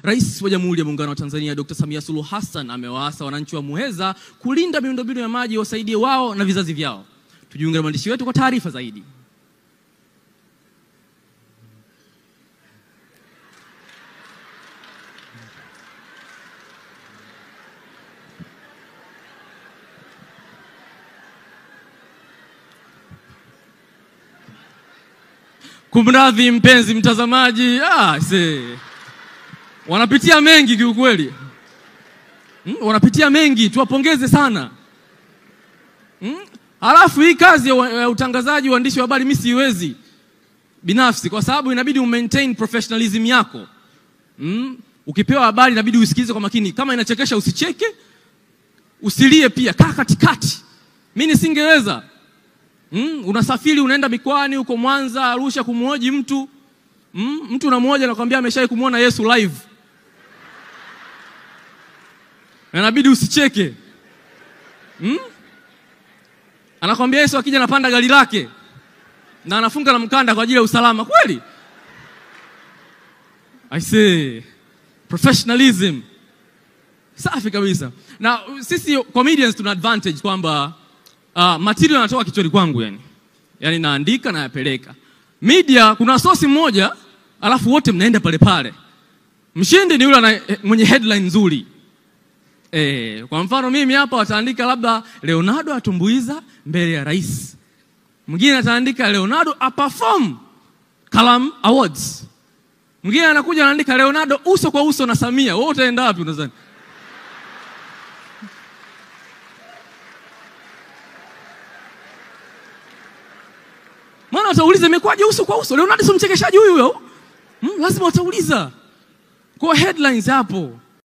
Rais wa Jamhuri ya Muungano wa Tanzania Dr. Samia Suluhu Hassan amewaasa wananchi wa Muheza kulinda miundombinu ya maji wasaidie wao na vizazi vyao. Tujiunge na mwandishi wetu kwa taarifa zaidi. Kumradhi mpenzi mtazamaji, wanapitia mengi kiukweli. Wanapitia mengi, tuwapongeze sana. Halafu hii kazi ya utangazaji, uandishi wa habari mimi siwezi binafsi, kwa sababu inabidi maintain professionalism yako. Ukipewa habari inabidi usikilize kwa makini. Kama inachekesha usicheke, usilie pia, kaa katikati. Mimi nisingeweza. Unasafiri unaenda mikoani huko Mwanza, Arusha kumuoji mtu. Mtu unamwoja anakuambia ameshawahi kumuona Yesu live. Inabidi usicheke. Anakuambia Yesu akija anapanda gari lake na anafunga na mkanda kwa ajili ya usalama. Kweli? I say professionalism. Safi kabisa. Na sisi comedians tuna advantage kwamba material yanatoka kichwani kwangu yani. Yaani naandika na yapeleka. Media kuna source moja alafu wote mnaenda pale pale. Mshindi ni yule mwenye headline nzuri. Kwa mfano mimi hapa wataandika labda Leonardo atumbuiza mbele ya rais. Mwingine ataandika Leonardo perform Kalam Awards. Mwingine anakuja anaandika Leonardo uso kwa uso na Samia. Wewe utaenda wapi unadhani? Maana watauliza imekwaje uso kwa uso? Leonardo si mchekeshaji huyo? Lazima watauliza. Kwa headlines hapo.